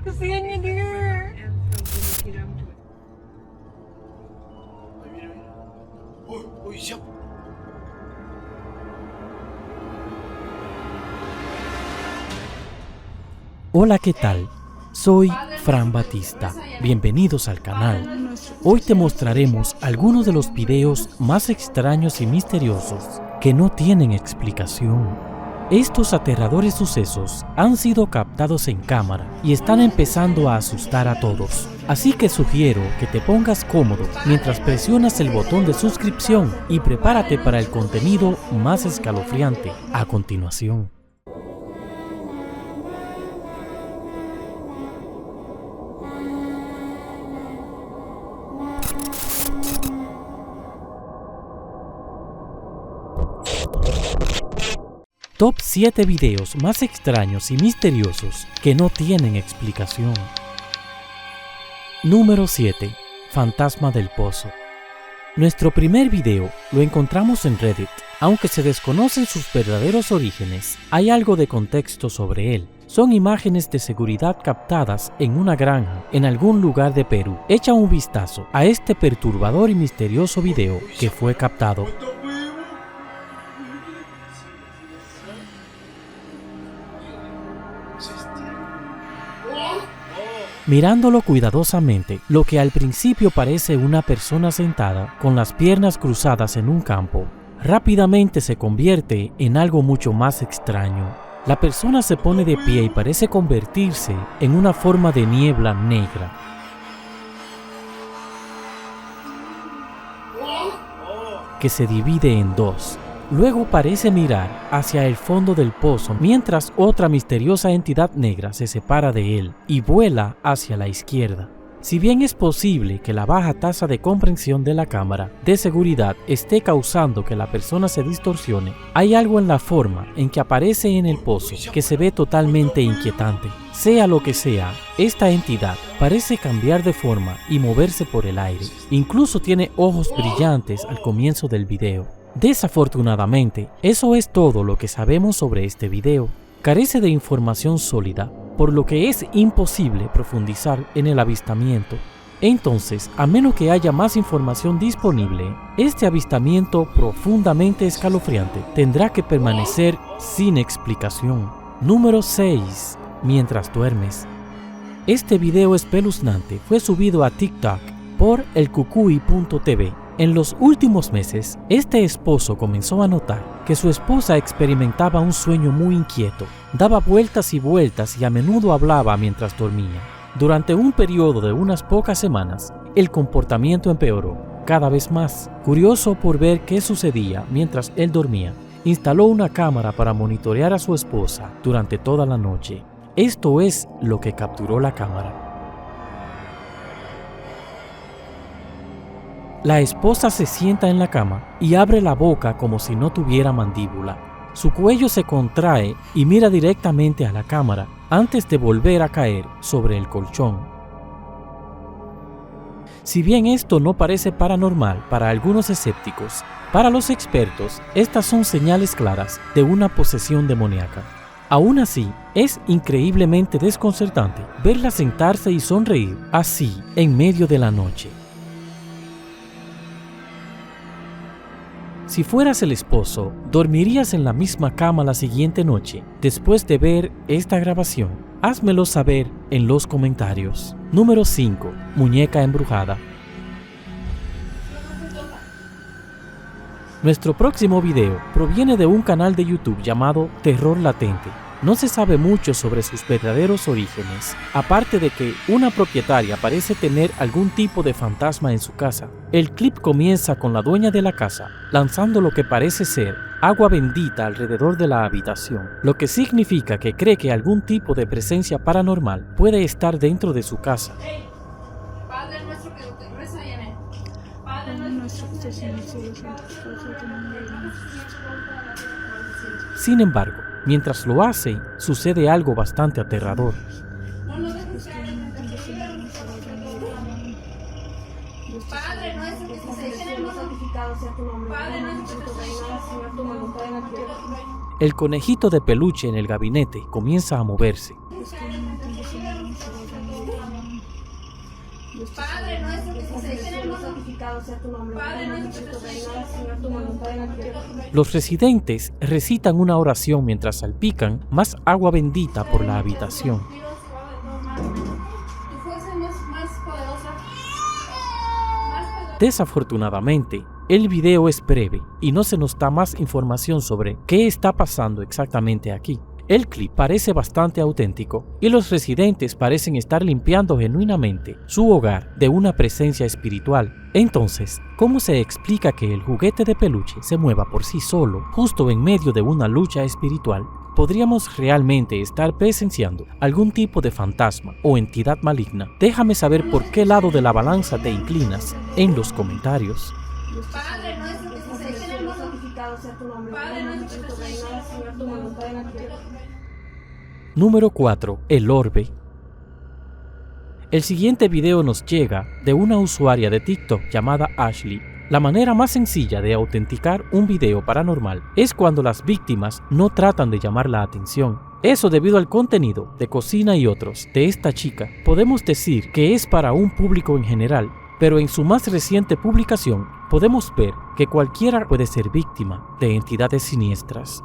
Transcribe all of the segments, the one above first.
Kasihan niya, dear. Uy, siya. Hola, ¿qué tal? Soy Fran Batista. Bienvenidos al canal. Hoy te mostraremos algunos de los videos más extraños y misteriosos que no tienen explicación. Estos aterradores sucesos han sido captados en cámara y están empezando a asustar a todos. Así que sugiero que te pongas cómodo mientras presionas el botón de suscripción y prepárate para el contenido más escalofriante a continuación. Top 7 videos más extraños y misteriosos que no tienen explicación. Número 7. Fantasma del Pozo. Nuestro primer video lo encontramos en Reddit. Aunque se desconocen sus verdaderos orígenes, hay algo de contexto sobre él. Son imágenes de seguridad captadas en una granja en algún lugar de Perú. Echa un vistazo a este perturbador y misterioso video que fue captado. Mirándolo cuidadosamente, lo que al principio parece una persona sentada con las piernas cruzadas en un campo, rápidamente se convierte en algo mucho más extraño. La persona se pone de pie y parece convertirse en una forma de niebla negra. Que se divide en dos. Luego parece mirar hacia el fondo del pozo mientras otra misteriosa entidad negra se separa de él y vuela hacia la izquierda. Si bien es posible que la baja tasa de comprensión de la cámara de seguridad esté causando que la persona se distorsione, hay algo en la forma en que aparece en el pozo que se ve totalmente inquietante. Sea lo que sea, esta entidad parece cambiar de forma y moverse por el aire. Incluso tiene ojos brillantes al comienzo del video. Desafortunadamente, eso es todo lo que sabemos sobre este video. Carece de información sólida, por lo que es imposible profundizar en el avistamiento. Entonces, a menos que haya más información disponible, este avistamiento profundamente escalofriante tendrá que permanecer sin explicación. Número 6. Mientras duermes. Este video espeluznante fue subido a TikTok por elcucuy.tv. En los últimos meses, este esposo comenzó a notar que su esposa experimentaba un sueño muy inquieto, daba vueltas y vueltas y a menudo hablaba mientras dormía. Durante un periodo de unas pocas semanas, el comportamiento empeoró cada vez más. Curioso por ver qué sucedía mientras él dormía, instaló una cámara para monitorear a su esposa durante toda la noche. Esto es lo que capturó la cámara. La esposa se sienta en la cama y abre la boca como si no tuviera mandíbula. Su cuello se contrae y mira directamente a la cámara antes de volver a caer sobre el colchón. Si bien esto no parece paranormal para algunos escépticos, para los expertos estas son señales claras de una posesión demoníaca. Aún así, es increíblemente desconcertante verla sentarse y sonreír así en medio de la noche. Si fueras el esposo, ¿dormirías en la misma cama la siguiente noche después de ver esta grabación? Házmelo saber en los comentarios. Número 5. Muñeca embrujada. Nuestro próximo video proviene de un canal de YouTube llamado Terror Latente. No se sabe mucho sobre sus verdaderos orígenes, aparte de que una propietaria parece tener algún tipo de fantasma en su casa. El clip comienza con la dueña de la casa lanzando lo que parece ser agua bendita alrededor de la habitación, lo que significa que cree que algún tipo de presencia paranormal puede estar dentro de su casa. Padre nuestro que reza y en él. Padre nuestro que estás en el cielo, santificado sea tu nombre. Sin embargo, mientras lo hace, sucede algo bastante aterrador. Padre nuestro que estás en el cielo, santificado sea tu nombre. Padre nuestro que estás en el cielo, tu voluntad en la tierra. El conejito de peluche en el gabinete comienza a moverse. Padre nuestro que estás en el cielo, Padre nuestro que estás en el mundo, santificado sea tu nombre. Padre nuestro que estás en el mundo, Señor, tu voluntad en la tierra. Los residentes recitan una oración mientras salpican más agua bendita por la habitación. tu fuerza es más poderosa. Desafortunadamente, el video es breve y no se nos da más información sobre qué está pasando exactamente aquí. El clip parece bastante auténtico y los residentes parecen estar limpiando genuinamente su hogar de una presencia espiritual. Entonces, ¿cómo se explica que el juguete de peluche se mueva por sí solo justo en medio de una lucha espiritual? ¿Podríamos realmente estar presenciando algún tipo de fantasma o entidad maligna? Déjame saber por qué lado de la balanza te inclinas en los comentarios. Padre nuestro que estás en el mundo, Santificado sea tu nombre. Padre nuestro que estás en el mundo, Señor, tu voluntad en la tierra. Número 4. El orbe. El siguiente video nos llega de una usuaria de TikTok llamada Ashley. La manera más sencilla de autenticar un video paranormal es cuando las víctimas no tratan de llamar la atención. Eso debido al contenido de cocina y otros de esta chica. Podemos decir que es para un público en general, pero en su más reciente publicación podemos ver que cualquiera puede ser víctima de entidades siniestras.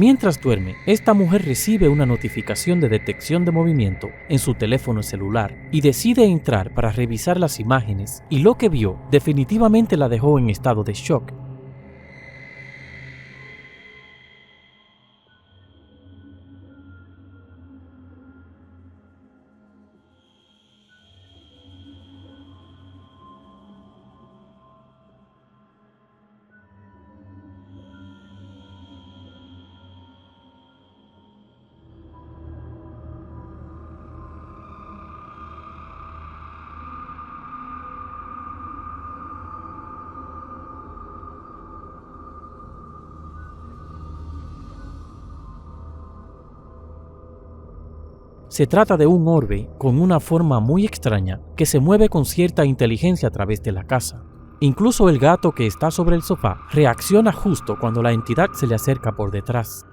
Mientras duerme, esta mujer recibe una notificación de detección de movimiento en su teléfono celular y decide entrar para revisar las imágenes, y lo que vio definitivamente la dejó en estado de shock. Se trata de un orbe con una forma muy extraña que se mueve con cierta inteligencia a través de la casa. Incluso el gato que está sobre el sofá reacciona justo cuando la entidad se le acerca por detrás.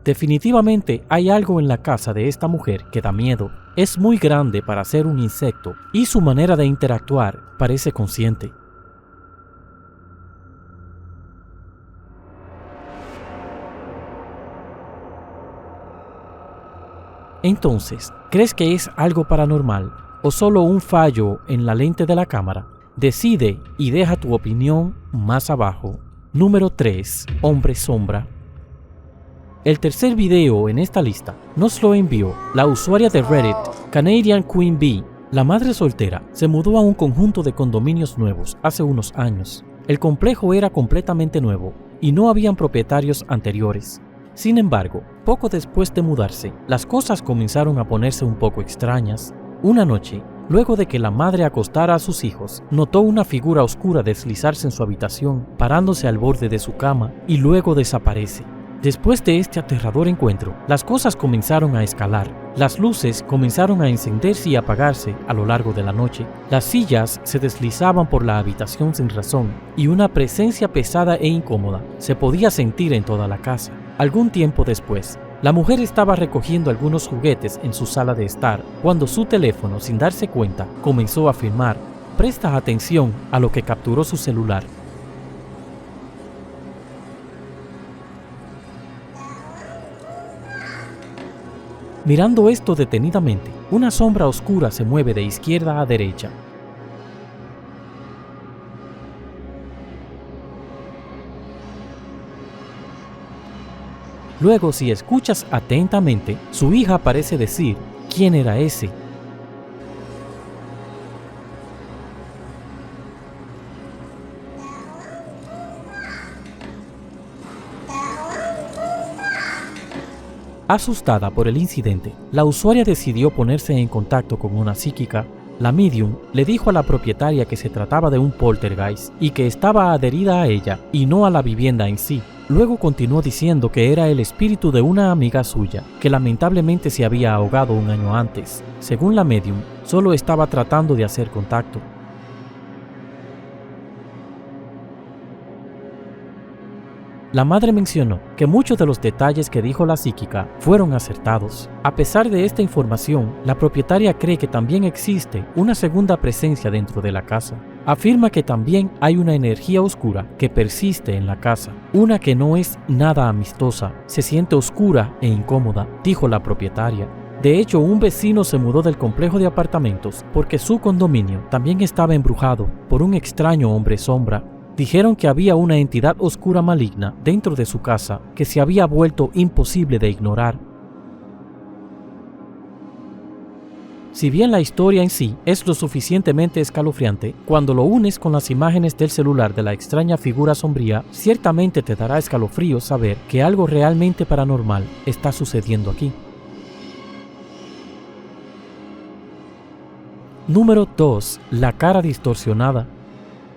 Definitivamente hay algo en la casa de esta mujer que da miedo. Es muy grande para ser un insecto y su manera de interactuar parece consciente. Entonces, ¿crees que es algo paranormal o solo un fallo en la lente de la cámara? Decide y deja tu opinión más abajo. Número 3. Hombre Sombra. El tercer video en esta lista nos lo envió la usuaria de Reddit, Canadian Queen Bee. La madre soltera se mudó a un conjunto de condominios nuevos hace unos años. El complejo era completamente nuevo y no habían propietarios anteriores. Sin embargo, poco después de mudarse, las cosas comenzaron a ponerse un poco extrañas. Una noche, luego de que la madre acostara a sus hijos, notó una figura oscura deslizarse en su habitación, parándose al borde de su cama y luego desaparece. Después de este aterrador encuentro, las cosas comenzaron a escalar. Las luces comenzaron a encenderse y apagarse a lo largo de la noche. Las sillas se deslizaban por la habitación sin razón y una presencia pesada e incómoda se podía sentir en toda la casa. Algún tiempo después, la mujer estaba recogiendo algunos juguetes en su sala de estar cuando su teléfono, sin darse cuenta, comenzó a filmar. Presta atención a lo que capturó su celular. Mirando esto detenidamente, una sombra oscura se mueve de izquierda a derecha. Luego, si escuchas atentamente, su hija parece decir, ¿quién era ese? Asustada por el incidente, la usuaria decidió ponerse en contacto con una psíquica. La medium le dijo a la propietaria que se trataba de un poltergeist y que estaba adherida a ella y no a la vivienda en sí. Luego continuó diciendo que era el espíritu de una amiga suya, que lamentablemente se había ahogado un año antes. Según la medium, solo estaba tratando de hacer contacto. La madre mencionó que muchos de los detalles que dijo la psíquica fueron acertados. A pesar de esta información, la propietaria cree que también existe una segunda presencia dentro de la casa. Afirma que también hay una energía oscura que persiste en la casa, una que no es nada amistosa, se siente oscura e incómoda, dijo la propietaria. De hecho, un vecino se mudó del complejo de apartamentos porque su condominio también estaba embrujado por un extraño hombre sombra. Dijeron que había una entidad oscura maligna dentro de su casa que se había vuelto imposible de ignorar. Si bien la historia en sí es lo suficientemente escalofriante, cuando lo unes con las imágenes del celular de la extraña figura sombría, ciertamente te dará escalofrío saber que algo realmente paranormal está sucediendo aquí. Número 2. La cara distorsionada.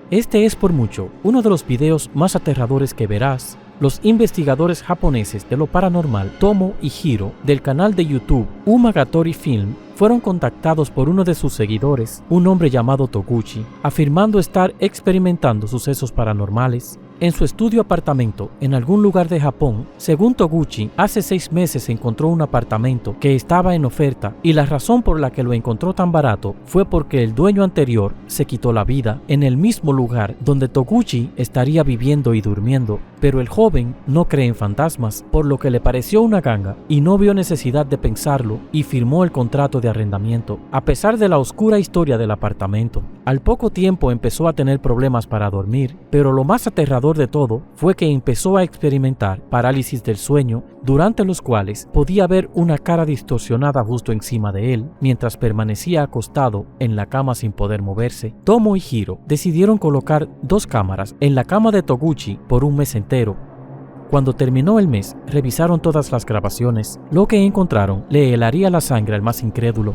Este es por mucho uno de los videos más aterradores que verás. Los investigadores japoneses de lo paranormal Tomo y Hiro del canal de YouTube Umagatori Film fueron contactados por uno de sus seguidores, un hombre llamado Toguchi, afirmando estar experimentando sucesos paranormales en su estudio apartamento en algún lugar de Japón. Según Toguchi, hace 6 meses encontró un apartamento que estaba en oferta y la razón por la que lo encontró tan barato fue porque el dueño anterior se quitó la vida en el mismo lugar donde Toguchi estaría viviendo y durmiendo. Pero el joven no cree en fantasmas, por lo que le pareció una ganga y no vio necesidad de pensarlo y firmó el contrato de arrendamiento, a pesar de la oscura historia del apartamento. Al poco tiempo empezó a tener problemas para dormir, pero lo más aterrador de todo fue que empezó a experimentar parálisis del sueño, durante los cuales podía ver una cara distorsionada justo encima de él, mientras permanecía acostado en la cama sin poder moverse. Tomo y Hiro decidieron colocar 2 cámaras en la cama de Toguchi por un mes entero. Cuando terminó el mes, revisaron todas las grabaciones. Lo que encontraron le helaría la sangre al más incrédulo.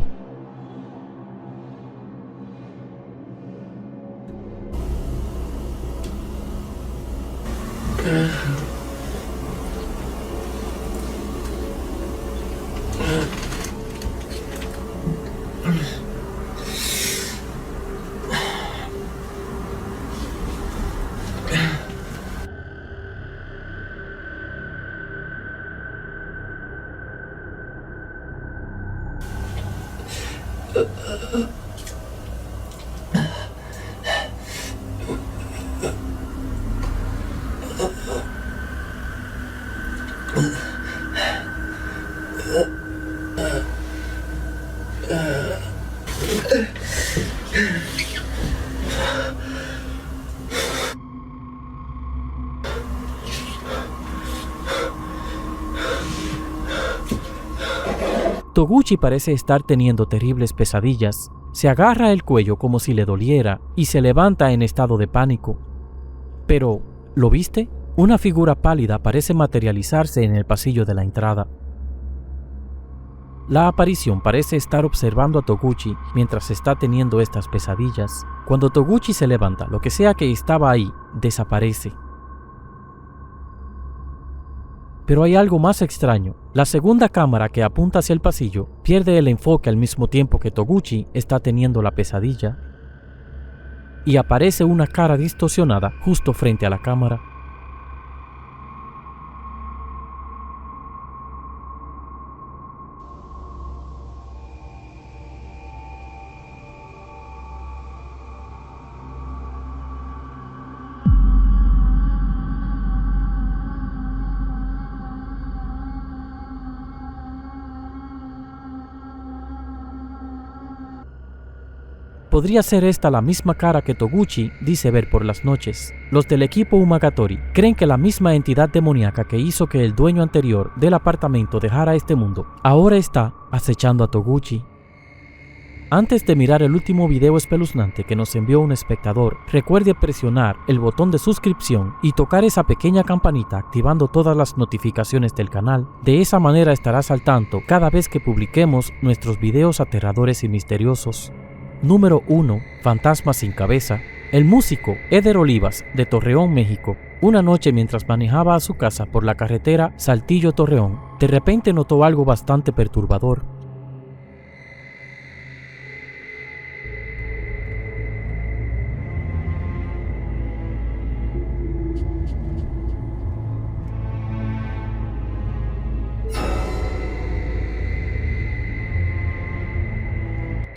Toguchi parece estar teniendo terribles pesadillas. Se agarra el cuello como si le doliera y se levanta en estado de pánico. Pero, ¿lo viste? Una figura pálida parece materializarse en el pasillo de la entrada. La aparición parece estar observando a Toguchi mientras está teniendo estas pesadillas. Cuando Toguchi se levanta, lo que sea que estaba ahí desaparece. Pero hay algo más extraño. La segunda cámara que apunta hacia el pasillo pierde el enfoque al mismo tiempo que Toguchi está teniendo la pesadilla. Y aparece una cara distorsionada justo frente a la cámara. Podría ser esta la misma cara que Toguchi dice ver por las noches. Los del equipo Umagatori creen que la misma entidad demoníaca que hizo que el dueño anterior del apartamento dejara este mundo ahora está acechando a Toguchi. Antes de mirar el último video espeluznante que nos envió un espectador, recuerde presionar el botón de suscripción y tocar esa pequeña campanita activando todas las notificaciones del canal. De esa manera estarás al tanto cada vez que publiquemos nuestros videos aterradores y misteriosos. Número 1. Fantasma sin cabeza. El músico Eder Olivas, de Torreón, México, una noche mientras manejaba a su casa por la carretera Saltillo-Torreón, de repente notó algo bastante perturbador.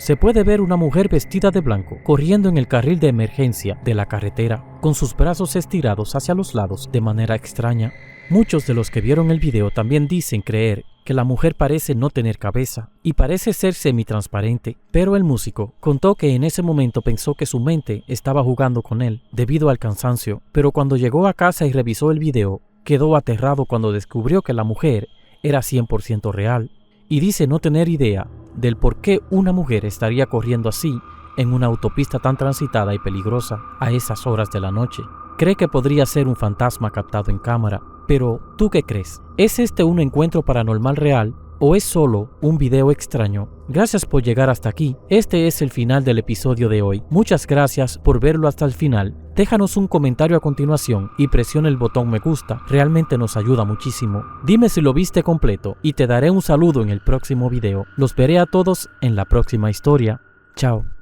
Se puede ver una mujer vestida de blanco corriendo en el carril de emergencia de la carretera, con sus brazos estirados hacia los lados de manera extraña. Muchos de los que vieron el video también dicen creer que la mujer parece no tener cabeza y parece ser semitransparente, pero el músico contó que en ese momento pensó que su mente estaba jugando con él debido al cansancio, pero cuando llegó a casa y revisó el video, quedó aterrado cuando descubrió que la mujer era 100% real, y dice no tener idea del por qué una mujer estaría corriendo así en una autopista tan transitada y peligrosa a esas horas de la noche. Cree que podría ser un fantasma captado en cámara, pero ¿tú qué crees? ¿Es este un encuentro paranormal real o es solo un video extraño? Gracias por llegar hasta aquí. Este es el final del episodio de hoy. Muchas gracias por verlo hasta el final. Déjanos un comentario a continuación y presiona el botón me gusta, realmente nos ayuda muchísimo. Dime si lo viste completo y te daré un saludo en el próximo video. Los veré a todos en la próxima historia. Chao.